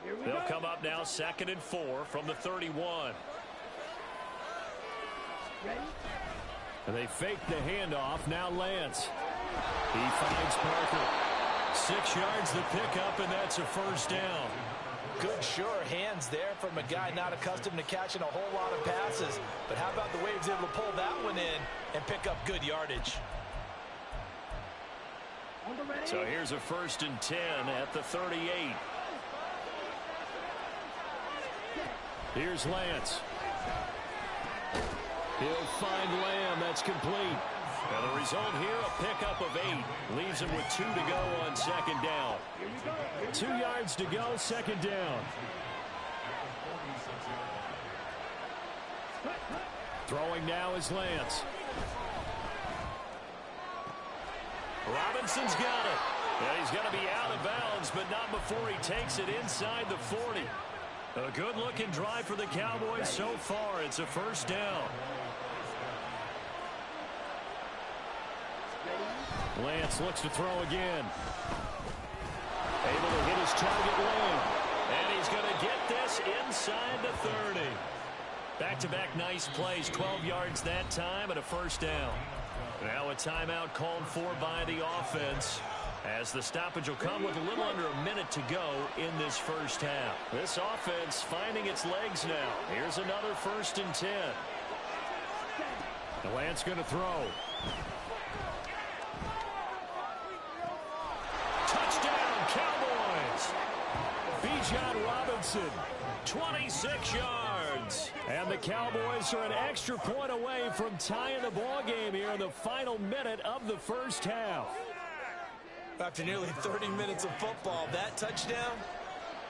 They'll come up now 2nd and 4 from the 31. And they fake the handoff. Now Lance. He finds Parker. 6 yards to pick up, and that's a first down. Good, sure hands there from a guy not accustomed to catching a whole lot of passes. But how about the way he was able to pull that one in and pick up good yardage? So here's a 1st and 10 at the 38. Here's Lance. He'll find Lamb. That's complete. And the result here, a pickup of 8. Leaves him with 2 to go on 2nd down. 2 yards to go, 2nd down. Throwing now is Lance. Robinson's got it. And he's going to be out of bounds, but not before he takes it inside the 40. A good-looking drive for the Cowboys so far. It's a first down. Lance looks to throw again. Able to hit his target lane. And he's going to get this inside the 30. Back-to-back nice plays. 12 yards that time and a first down. Now a timeout called for by the offense, as the stoppage will come with a little under a minute to go in this first half. This offense finding its legs now. Here's another 1st and 10. The Lance going to throw. Touchdown, Cowboys! Bijan Robinson, 26 yards. And the Cowboys are an extra point away from tying the ball game here in the final minute of the first half. After nearly 30 minutes of football, that touchdown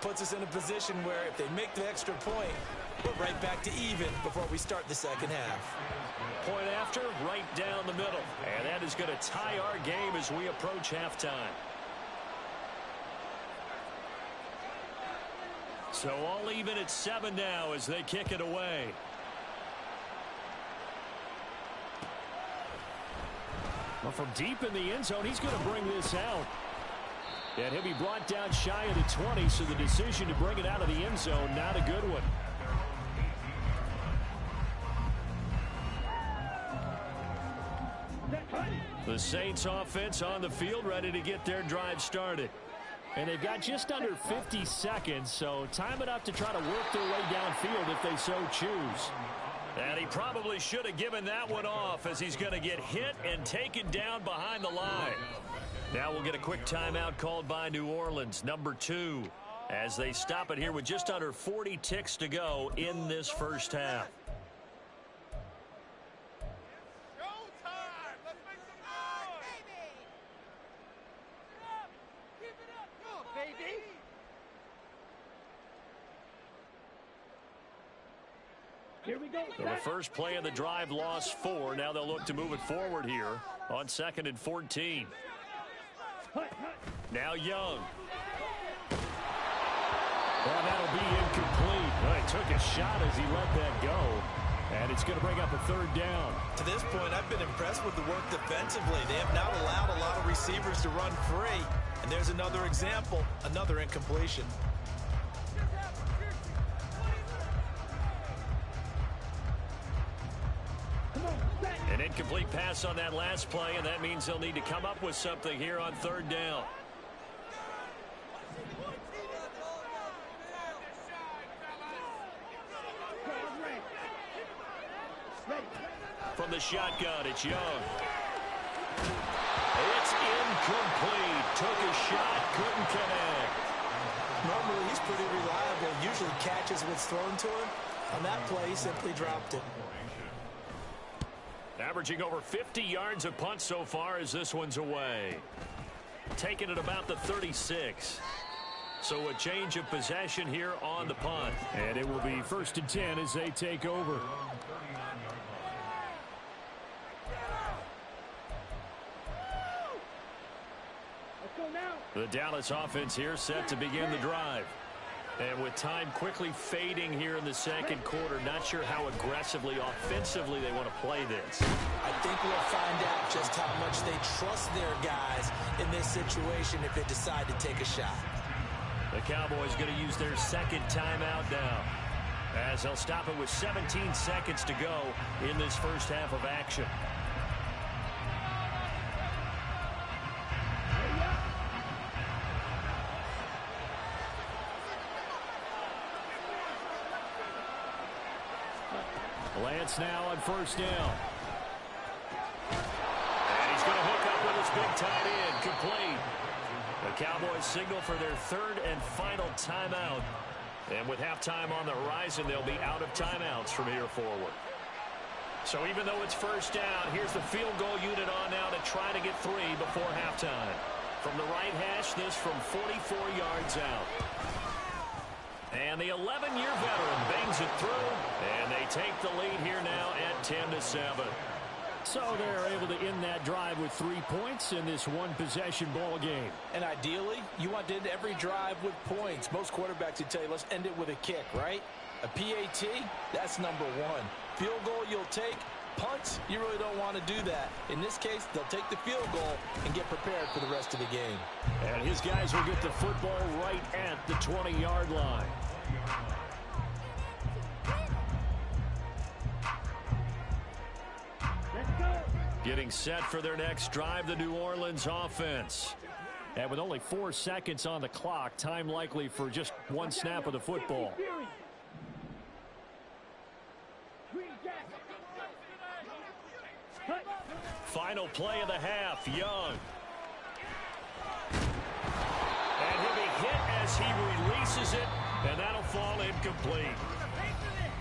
puts us in a position where if they make the extra point, we're right back to even before we start the second half. Point after, right down the middle. And that is going to tie our game as we approach halftime. So all even at 7 now as they kick it away. Well, from deep in the end zone, he's going to bring this out. And he'll be brought down shy of the 20, so the decision to bring it out of the end zone, not a good one. The Saints offense on the field, ready to get their drive started. And they've got just under 50 seconds, so time enough to try to work their way downfield if they so choose. And he probably should have given that one off, as he's going to get hit and taken down behind the line. Now we'll get a quick timeout called by New Orleans, number 2, as they stop it here with just under 40 ticks to go in this first half. So the first play of the drive lost 4. Now they'll look to move it forward here on 2nd and 14. Now Young. Well, that'll be incomplete. Well, he took a shot as he let that go. And it's going to bring up a 3rd down. To this point, I've been impressed with the work defensively. They have not allowed a lot of receivers to run free. And there's another example, another incompletion. An incomplete pass on that last play, and that means they'll need to come up with something here on 3rd down. From the shotgun, it's Young. It's incomplete. Took a shot, couldn't connect. Normally, he's pretty reliable. Usually catches what's thrown to him. On that play, he simply dropped it. Averaging over 50 yards a punt so far as this one's away. Taking it about the 36. So a change of possession here on the punt. And it will be 1st and 10 as they take over. The Dallas offense here set to begin the drive. And with time quickly fading here in the 2nd quarter, not sure how aggressively, offensively they want to play this. I think we'll find out just how much they trust their guys in this situation if they decide to take a shot. The Cowboys going to use their second timeout now, as they'll stop it with 17 seconds to go in this first half of action. Lance now on first down. And he's going to hook up with his big tight end, complete. The Cowboys signal for their third and final timeout. And with halftime on the horizon, they'll be out of timeouts from here forward. So even though it's first down, here's the field goal unit on now to try to get 3 before halftime. From the right hash, this from 44 yards out. And the 11-year veteran bangs it through, and they take the lead here now at 10-7. So they're able to end that drive with 3 points in this one-possession ball game. And ideally, you want to end every drive with points. Most quarterbacks would tell you, let's end it with a kick, right? A PAT, that's number 1. Field goal you'll take. Punts, you really don't want to do that. In this case, they'll take the field goal and get prepared for the rest of the game. And his guys will get the football right at the 20-yard line. Getting set for their next drive, the New Orleans offense. And with only 4 seconds on the clock, time likely for just one snap of the football. Final play of the half, Young. And he'll be hit as he releases it, and that'll fall incomplete.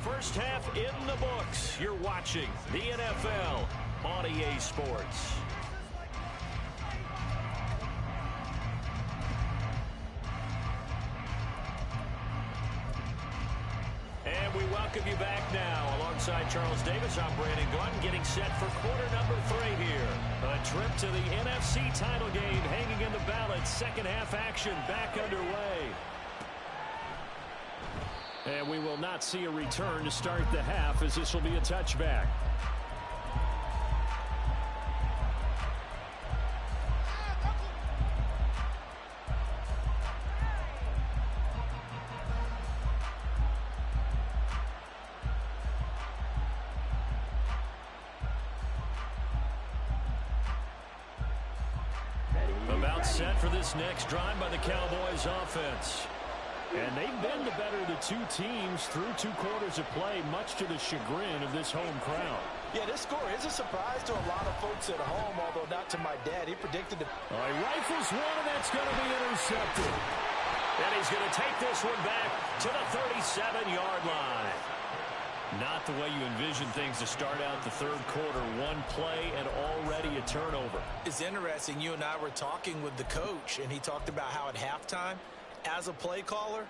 First half in the books. You're watching the NFL on EA Sports. And we welcome you back now. Alongside Charles Davis, I'm Brandon Gordon, getting set for quarter number 3 here. A trip to the NFC title game hanging in the balance. Second half action back underway. And we will not see a return to start the half, as this will be a touchback. About set for this next drive by the Cowboys offense. And they've been the better of the 2 teams through 2 quarters of play, much to the chagrin of this home crowd. Yeah, this score is a surprise to a lot of folks at home, although not to my dad. He predicted it. All right, rifles one, and that's going to be intercepted. And he's going to take this one back to the 37-yard line. Not the way you envision things to start out the third quarter. 1 play and already a turnover. It's interesting. You and I were talking with the coach, and he talked about how at halftime, as a play caller,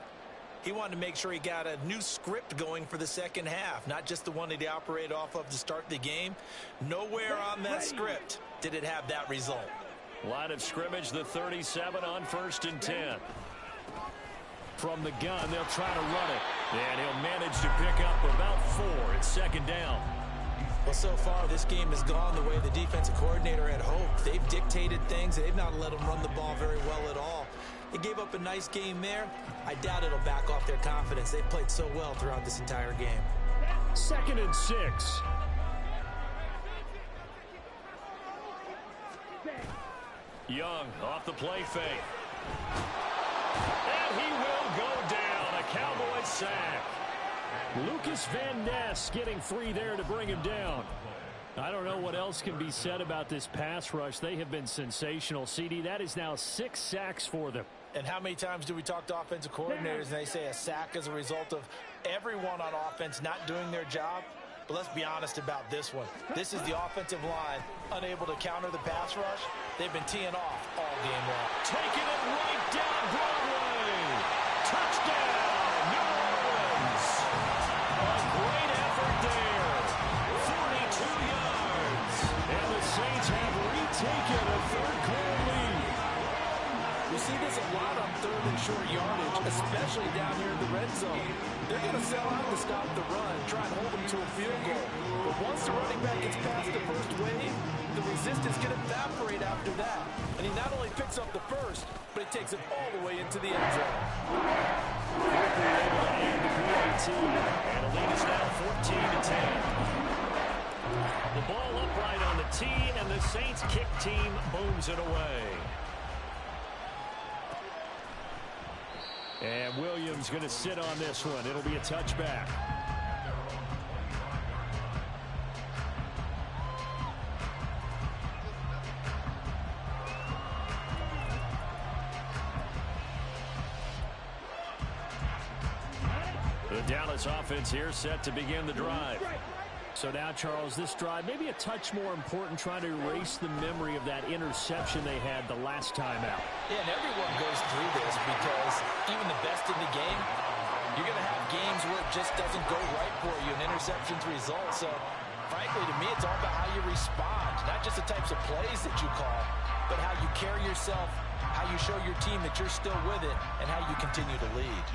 he wanted to make sure he got a new script going for the second half, not just the one that he operated off of to start the game. Nowhere on that script did it have that result. Line of scrimmage, the 37 on 1st and 10. From the gun, they'll try to run it. And he'll manage to pick up about 4. It's second down. Well, so far, this game has gone the way the defensive coordinator had hoped. They've dictated things. They've not let them run the ball very well at all. They gave up a nice game there. I doubt it'll back off their confidence. They've played so well throughout this entire game. 2nd and 6. Young off the play fake. And he will go down. A Cowboys sack. Lucas Van Ness getting free there to bring him down. I don't know what else can be said about this pass rush. They have been sensational. CD, that is now 6 sacks for them. And how many times do we talk to offensive coordinators and they say a sack is a result of everyone on offense not doing their job? But let's be honest about this one. This is the offensive line unable to counter the pass rush. They've been teeing off all game long. Taking it right down Broadway. Touchdown, New Orleans. A great effort there. 42 yards. And the Saints have retaken a third-quarter lead. We see this a lot on 3rd and short yardage, especially down here in the red zone. They're going to sell out to stop the run, try and hold them to a field goal. But once the running back gets past the first wave, the resistance can evaporate after that. And he not only picks up the first, but he takes it all the way into the end zone. Quickly able to end the PAT. And the lead is now 14-10. The ball upright on the tee, and the Saints kick team booms it away. And Williams going to sit on this one. It'll be a touchback. The Dallas offense here set to begin the drive. So now, Charles, this drive maybe a touch more important, trying to erase the memory of that interception they had the last time out. Yeah, and everyone goes through this because even the best in the game, you're going to have games where it just doesn't go right for you, and interceptions result. So, frankly, to me, it's all about how you respond, not just the types of plays that you call, but how you carry yourself, how you show your team that you're still with it, and how you continue to lead.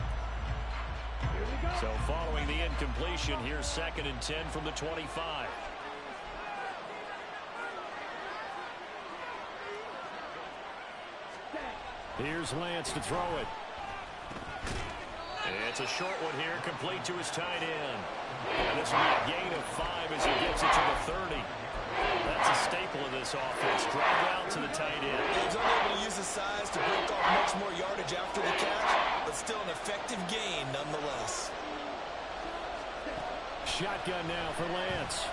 So following the incompletion, here's 2nd and 10 from the 25. Here's Lance to throw it. It's a short one here, complete to his tight end. And this will be a gain of 5 as he gets it to the 30. That's a staple of this offense. Drag out to the tight end. He's unable to use his size to break off much more yardage after the catch, but still an effective gain nonetheless. Shotgun now for Lance.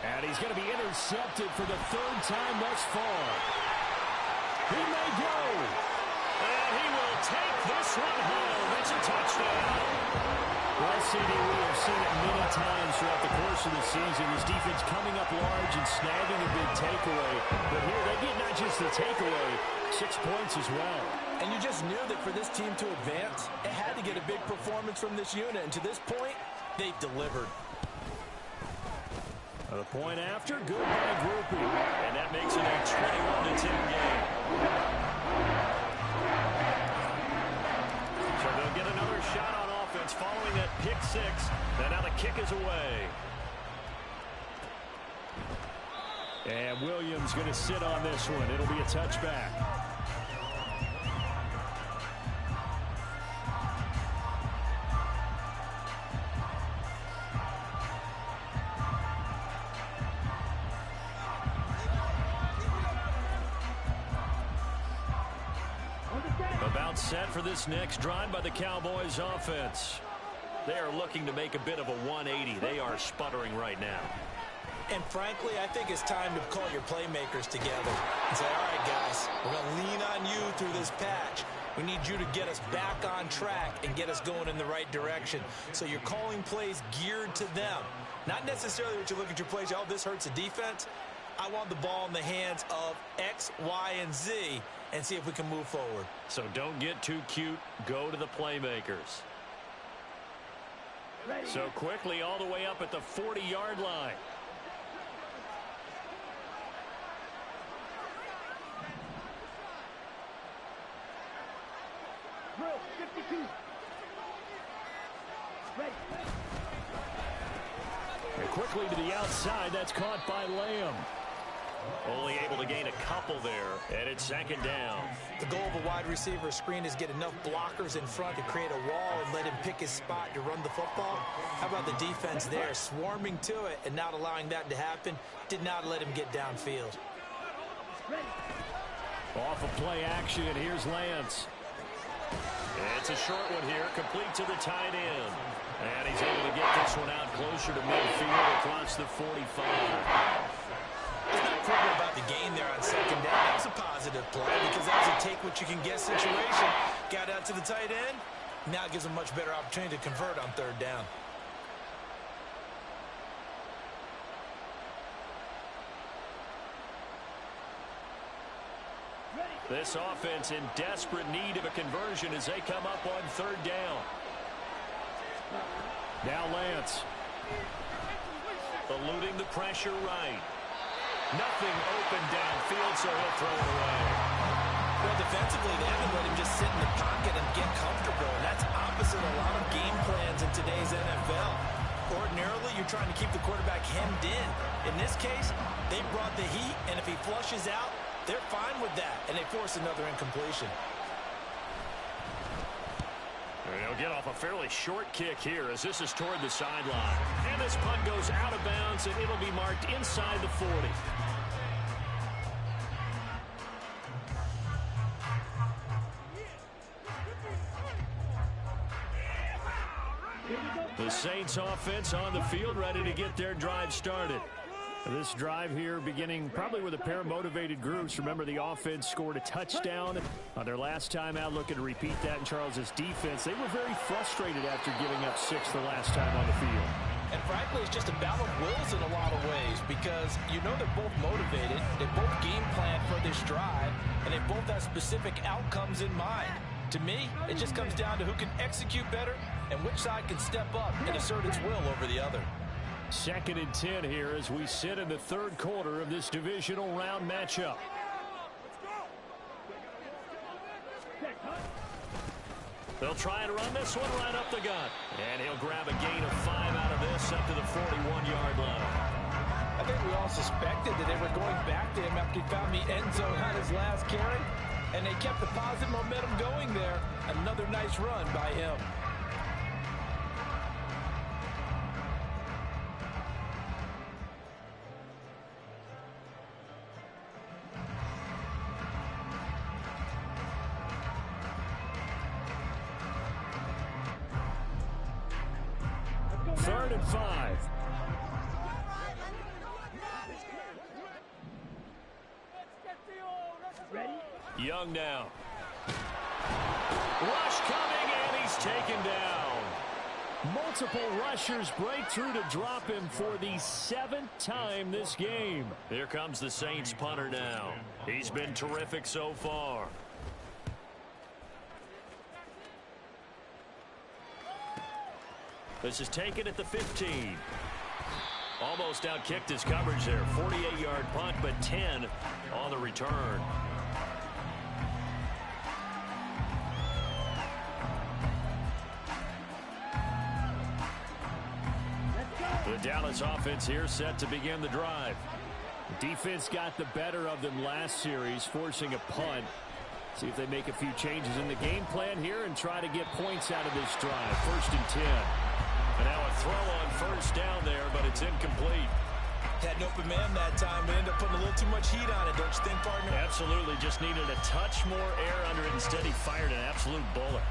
And he's going to be intercepted for the 3rd time thus far. He may go. And he will take this one home. It's a touchdown. Well, CD, we have seen it many times throughout the course of the season. His defense coming up large and snagging a big takeaway. But here, they get not just the takeaway, 6 points as well. And you just knew that for this team to advance, it had to get a big performance from this unit. And to this point, they've delivered. The point after, good by Groupie. And that makes it a 21-10 game. So they'll get another shot on offense following that pick 6. And now the kick is away. And Williams going to sit on this one. It'll be a touchback. About set for this next drive by the Cowboys offense. They are looking to make a bit of a 180. They are sputtering right now. And frankly, I think it's time to call your playmakers together and say, all right, guys, we're going to lean on you through this patch. We need you to get us back on track and get us going in the right direction. So you're calling plays geared to them. Not necessarily what you look at your plays, oh, this hurts the defense. I want the ball in the hands of X, Y, and Z and see if we can move forward. So don't get too cute. Go to the playmakers. So quickly all the way up at the 40-yard line. Drill 52. Ready. And quickly to the outside. That's caught by Lamb. Only able to gain a couple there, and it's 2nd down. The goal of a wide receiver screen is get enough blockers in front to create a wall and let him pick his spot to run the football. How about the defense there, swarming to it and not allowing that to happen? Did not let him get downfield. Off of play action, here's Lance. It's a short one here, complete to the tight end. And he's able to get this one out closer to midfield across the 45. It's not critical about the gain there on 2nd down. That was a positive play because that was a take-what-you-can-get situation. Got out to the tight end. Now gives him a much better opportunity to convert on 3rd down. This offense in desperate need of a conversion as they come up on 3rd down. Now Lance. Eluding the pressure right. Nothing open downfield, so he'll throw it away. Well, defensively, they haven't let him just sit in the pocket and get comfortable. And that's opposite a lot of game plans in today's NFL. Ordinarily, you're trying to keep the quarterback hemmed in. In this case, they brought the heat, and if he flushes out, they're fine with that, and they force another incompletion. And he'll get off a fairly short kick here as this is toward the sideline. And this punt goes out of bounds, and it'll be marked inside the 40. The Saints offense on the field, ready to get their drive started. This drive here beginning probably with a pair of motivated groups. Remember, the offense scored a touchdown on their last time out, looking to repeat that in Charles's defense. They were very frustrated after giving up 6 the last time on the field. And frankly, it's just a battle of wills in a lot of ways because you know they're both motivated, they both game plan for this drive, and they both have specific outcomes in mind. To me, it just comes down to who can execute better and which side can step up and assert its will over the other. 2nd and 10 here as we sit in the 3rd quarter of this divisional round matchup. They'll try and run this one right up the gut. And he'll grab a gain of 5 out of this up to the 41-yard line. I think we all suspected that they were going back to him after he found the end zone on his last carry. And they kept the positive momentum going there. Another nice run by him. Third and 5. Young now. Rush coming, and he's taken down. Multiple rushers break through to drop him for the 7th time this game. Here comes the Saints punter now. He's been terrific so far. This is taken at the 15. Almost outkicked his coverage there. 48-yard punt, but 10 on the return. The Dallas offense here set to begin the drive. The defense got the better of them last series, forcing a punt. See if they make a few changes in the game plan here and try to get points out of this drive. 1st and 10. And now a throw on 1st down there, but it's incomplete. Had an open man that time, but ended up putting a little too much heat on it, don't you think, partner? Absolutely. Just needed a touch more air under it. Instead, he fired an absolute bullet.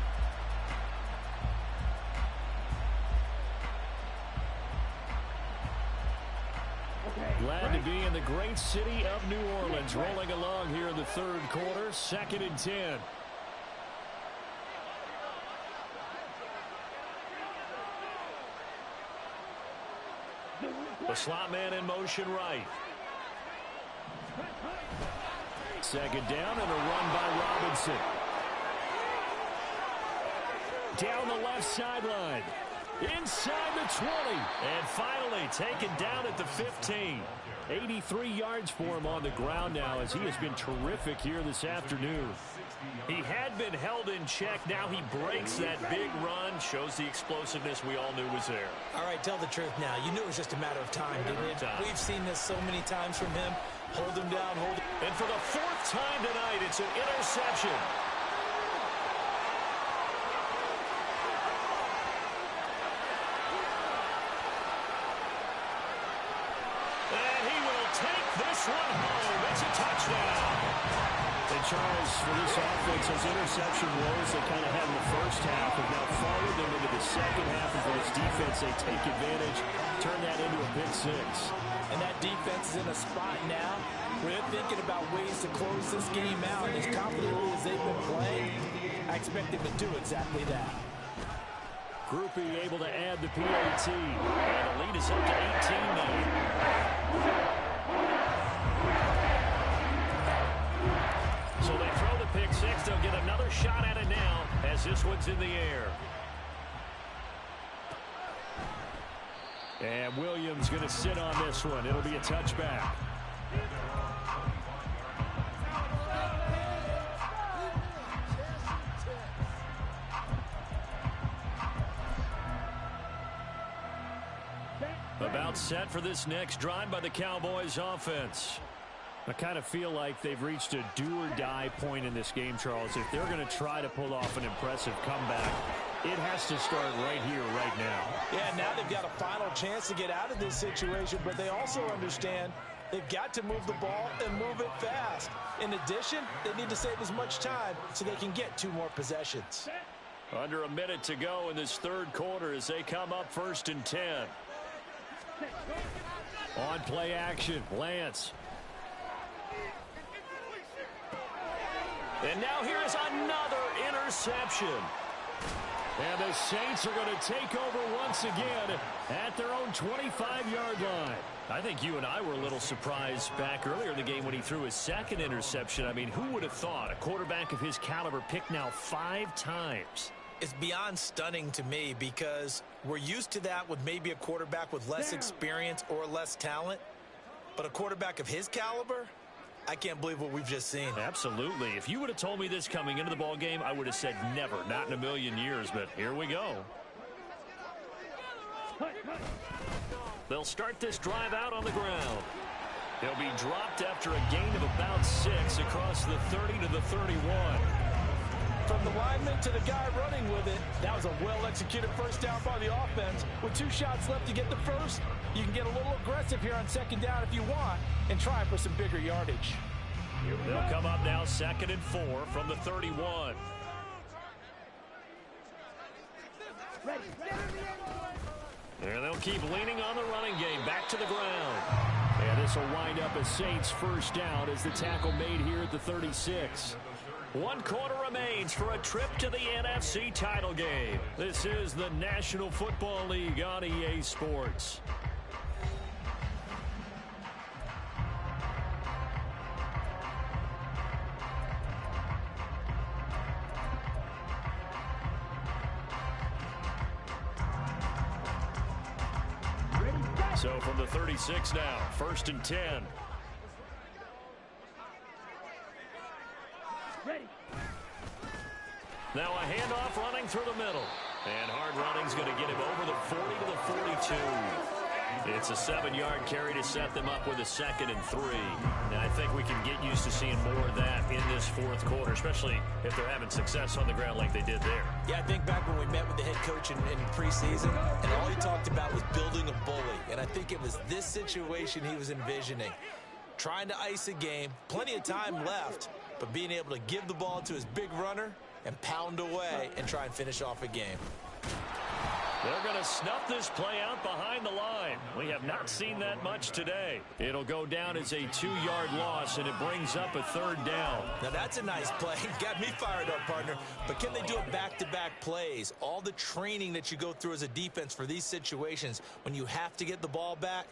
Glad to be in the great city of New Orleans. Rolling along here in the 3rd quarter. 2nd and 10. The slot man in motion right. 2nd down and a run by Robinson. Down the left sideline. Inside the 20. And finally taken down at the 15. 83 yards for him on the ground now as he has been terrific here this afternoon. He had been held in check. Now he breaks that big run. Shows the explosiveness we all knew was there. All right, tell the truth now. You knew it was just a matter of time, didn't it? We've seen this so many times from him. Hold him down, hold him. And for the 4th time tonight, it's an interception. And he will take this one home. It's a touchdown. And Charles, for this offense, those interception woes they kind of had in the first half have now followed them into the second half. And for this defense, they take advantage, turn that into a pick 6. And that defense is in a spot now where they're thinking about ways to close this game out. And as confidently as they've been playing, I expect them to do exactly that. Groupie able to add the PAT. And the lead is up to 18 now. So they throw the pick 6. They'll get another shot at it now as this one's in the air. And Williams going to sit on this one. It'll be a touchback. A About set for this next drive by the Cowboys offense. I kind of feel like they've reached a do-or-die point in this game, Charles. If they're going to try to pull off an impressive comeback, it has to start right here, right now. Yeah, now they've got a final chance to get out of this situation, but they also understand they've got to move the ball and move it fast. In addition, they need to save as much time so they can get 2 more possessions. Under a minute to go in this third quarter as they come up 1st and 10. On play action, Lance. And now here is another interception. And the Saints are going to take over once again at their own 25-yard line. I think you and I were a little surprised back earlier in the game when he threw his second interception. I mean, who would have thought a quarterback of his caliber picked now 5 times? It's beyond stunning to me because we're used to that with maybe a quarterback with less experience or less talent. But a quarterback of his caliber, I can't believe what we've just seen. Absolutely. If you would have told me this coming into the ball game, I would have said never, not in a million years. But here we go. They'll start this drive out on the ground. He'll be dropped after a gain of about 6 across the 30 to the 31. From the lineman to the guy running with it, that was a well-executed first down by the offense. With 2 shots left to get the first, you can get a little aggressive here on 2nd down if you want and try for some bigger yardage. They'll come up now 2nd and 4 from the 31. And they'll keep leaning on the running game. Back to the ground. And this will wind up a Saints first down as the tackle made here at the 36. 1 quarter remains for a trip to the NFC title game. This is the National Football League on EA Sports. So from the 36 now, 1st and 10. Now a handoff running through the middle. And hard running's going to get him over the 40 to the 42. It's a 7-yard carry to set them up with a 2nd and 3. Now I think we can get used to seeing more of that in this 4th quarter, especially if they're having success on the ground like they did there. Yeah, I think back when we met with the head coach in preseason, and all he talked about was building a bully. And I think it was this situation he was envisioning. Trying to ice a game, plenty of time left, but being able to give the ball to his big runner and pound away and try and finish off a game. They're going to snuff this play out behind the line. We have not seen that much today. It'll go down as a 2-yard loss, and it brings up a 3rd down. Now that's a nice play. Got me fired up, partner. But can they do it back-to-back plays? All the training that you go through as a defense for these situations, when you have to get the ball back,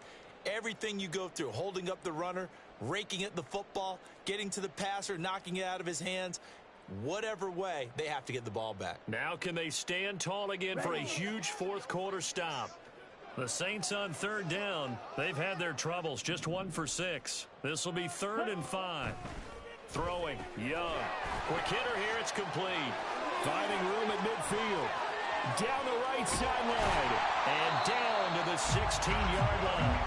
everything you go through, holding up the runner, raking at the football, getting to the passer, knocking it out of his hands, whatever way, they have to get the ball back. Now can they stand tall again for a huge 4th quarter stop? The Saints on 3rd down. They've had their troubles. Just 1 for 6. This will be 3rd and 5. Throwing. Young. Quick hitter here. It's complete. Finding room at midfield. Down the right sideline. And down to the 16-yard line.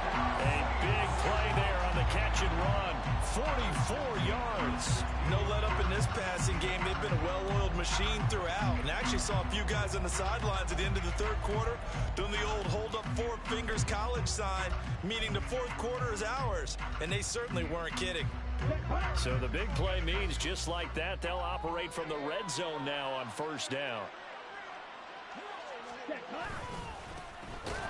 A big play there on the catch and run. 44 yards. No let up in this passing game. They've been a well-oiled machine throughout. And actually saw a few guys on the sidelines at the end of the 3rd quarter doing the old hold up 4 fingers college sign, meaning the 4th quarter is ours. And they certainly weren't kidding. So the big play means just like that, they'll operate from the red zone now on 1st down.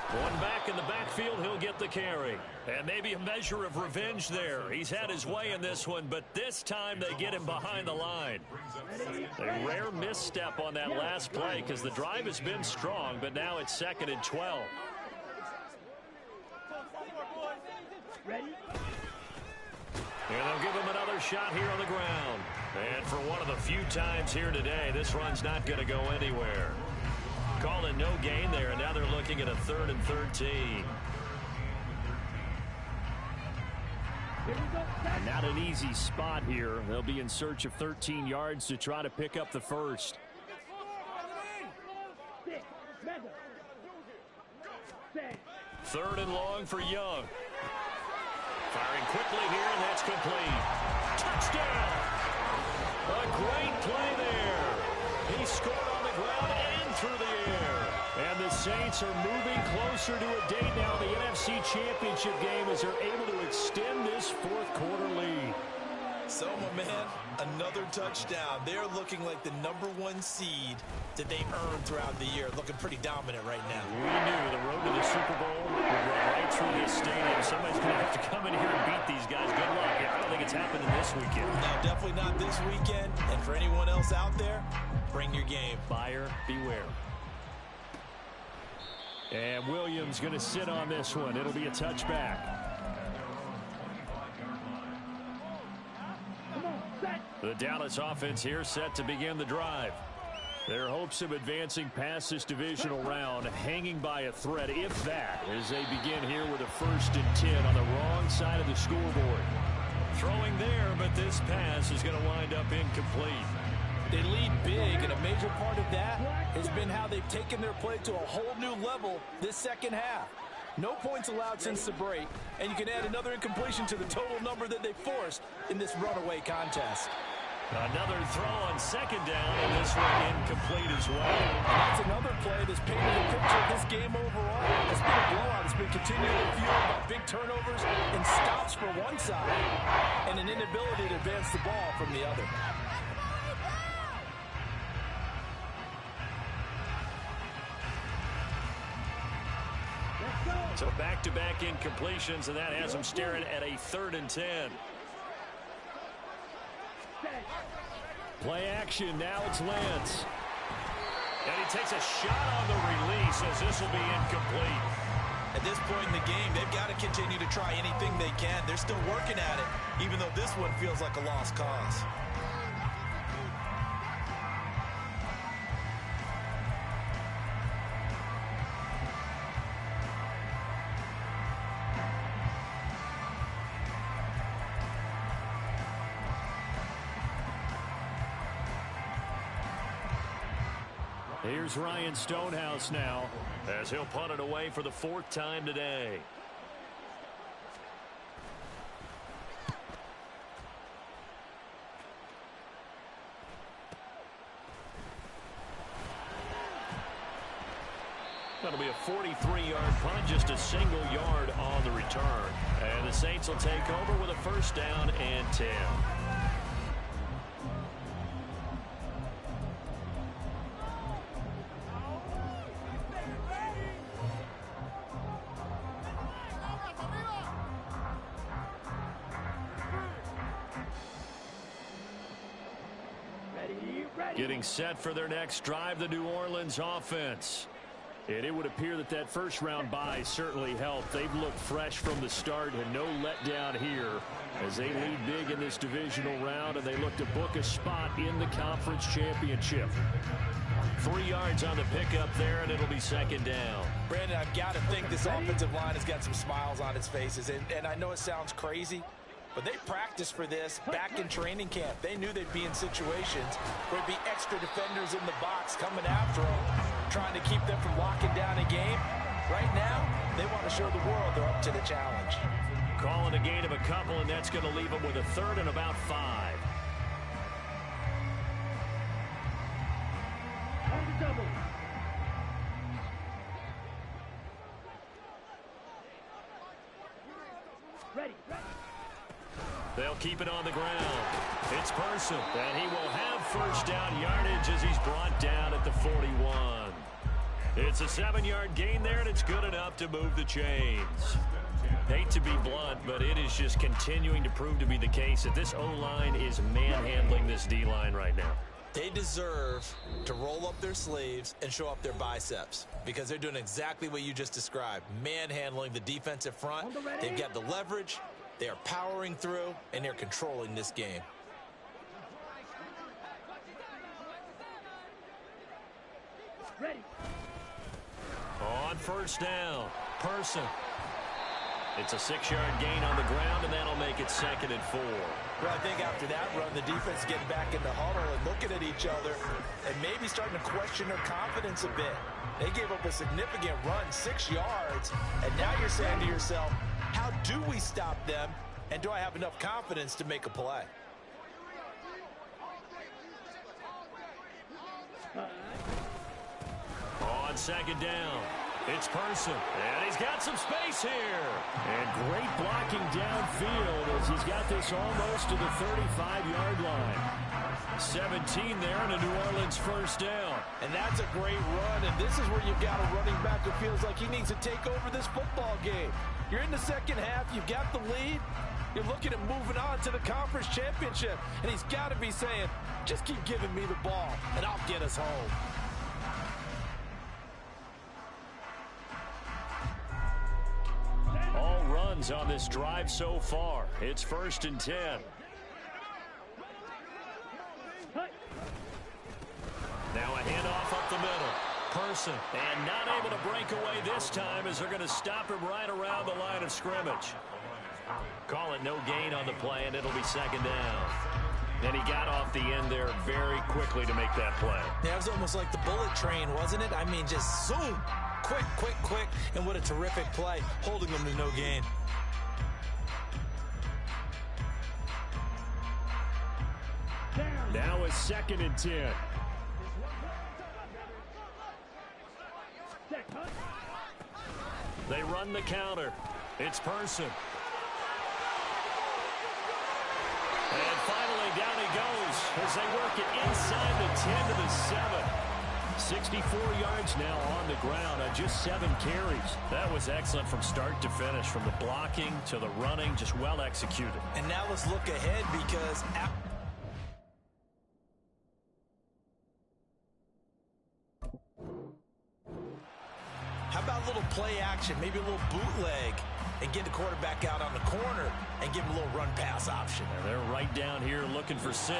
One back in the backfield, he'll get the carry. And maybe a measure of revenge there. He's had his way in this one, but this time they get him behind the line. A rare misstep on that last play because the drive has been strong, but now it's 2nd and 12. And they'll give him another shot here on the ground. And for one of the few times here today, this run's not going to go anywhere. Calling no gain there, and now they're looking at a 3rd and 13. Not an easy spot here. They'll be in search of 13 yards to try to pick up the first. 3rd and long for Young. Firing quickly here, and that's complete. Touchdown! A great play there. He scored on the ground and through the air. And the Saints are moving closer to a date now in the NFC Championship game as they're able to extend this 4th quarter lead. So, my man, another touchdown. They're looking like the #1 seed that they earned throughout the year. Looking pretty dominant right now. We knew the road to the Super Bowl would run right through this stadium. Somebody's going to have to come in here and beat these guys. Good luck. I don't think it's happening this weekend. No, definitely not this weekend. And for anyone else out there, bring your game. Buyer beware. And Williams going to sit on this one. It'll be a touchback. The Dallas offense here set to begin the drive. Their hopes of advancing past this divisional round hanging by a thread, if that, as they begin here with a 1st and 10 on the wrong side of the scoreboard. Throwing there, but this pass is going to wind up incomplete. They lead big, and a major part of that has been how they've taken their play to a whole new level this second half. No points allowed since the break, and you can add another incompletion to the total number that they forced in this runaway contest. Another throw on 2nd down, and this one incomplete as well. And that's another play that's painted a picture of this game overall. It's been a blowout. It's been continually fueled by big turnovers and stops for one side and an inability to advance the ball from the other. So back-to-back incompletions, and that has them staring at a 3rd and 10. Play action, now it's Lance. And he takes a shot on the release as this will be incomplete. At this point in the game, they've got to continue to try anything they can. They're still working at it, even though this one feels like a lost cause. Here's Ryan Stonehouse now as he'll punt it away for the 4th time today. That'll be a 43-yard punt, just a single yard on the return. And the Saints will take over with a 1st down and 10. Getting set for their next drive, the New Orleans offense. And it would appear that that 1st-round bye certainly helped. They've looked fresh from the start and no letdown here as they lead big in this divisional round, and they look to book a spot in the conference championship. 3 yards on the pickup there, and it'll be 2nd down. Brandon, I've got to think this offensive line has got some smiles on its faces, and I know it sounds crazy, but they practiced for this back in training camp. They knew they'd be in situations where there'd be extra defenders in the box coming after them, trying to keep them from locking down a game. Right now, they want to show the world they're up to the challenge. Calling a gain of a couple, and that's going to leave them with a 3rd and about 5. They'll keep it on the ground. It's Person, and he will have 1st down yardage as he's brought down at the 41. It's a 7-yard gain there, and it's good enough to move the chains. Hate to be blunt, but it is just continuing to prove to be the case that this O-line is manhandling this D-line right now. They deserve to roll up their sleeves and show up their biceps because they're doing exactly what you just described, manhandling the defensive front. They've got the leverage. They are powering through, and they're controlling this game. On 1st down, Person. It's a 6-yard gain on the ground, and that'll make it 2nd and 4. Well, I think after that run, the defense getting back in the huddle and looking at each other and maybe starting to question their confidence a bit. They gave up a significant run, 6 yards, and now you're saying to yourself, how do we stop them, and do I have enough confidence to make a play? On 2nd down, it's Person, and he's got some space here. And great blocking downfield as he's got this almost to the 35-yard line. 17 there and a New Orleans 1st down. And that's a great run, and this is where you've got a running back who feels like he needs to take over this football game. You're in the second half, you've got the lead, you're looking at moving on to the conference championship, and he's got to be saying, just keep giving me the ball, and I'll get us home. All runs on this drive so far. It's 1st and 10. Now a handoff up the middle. Person, and not able to break away this time as they're going to stop him right around the line of scrimmage. Call it no gain on the play, and it'll be 2nd down. And he got off the end there very quickly to make that play. Yeah, it was almost like the bullet train, wasn't it? I mean, just zoom. Quick, quick, quick. And what a terrific play, holding them to no gain. Now a 2nd and 10. They run the counter. It's Person. And finally, down he goes as they work it inside the 10 to the 7. 64 yards now on the ground on just 7 carries. That was excellent from start to finish, from the blocking to the running, just well executed. And now let's look ahead because... How about a little play action, maybe a little bootleg, and get the quarterback out on the corner and give him a little run-pass option. And they're right down here looking for 6.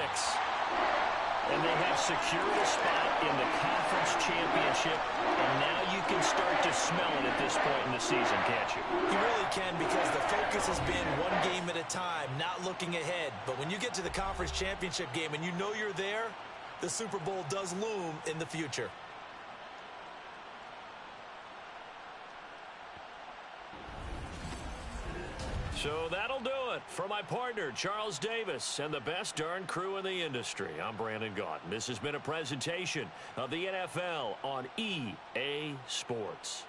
And they have secured a spot in the conference championship, and now you can start to smell it at this point in the season, can't you? You really can, because the focus has been one game at a time, not looking ahead. But when you get to the conference championship game and you know you're there, the Super Bowl does loom in the future. So that'll do it for my partner, Charles Davis, and the best darn crew in the industry. I'm Brandon Gaudin. This has been a presentation of the NFL on EA Sports.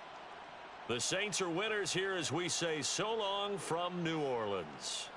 The Saints are winners here as we say so long from New Orleans.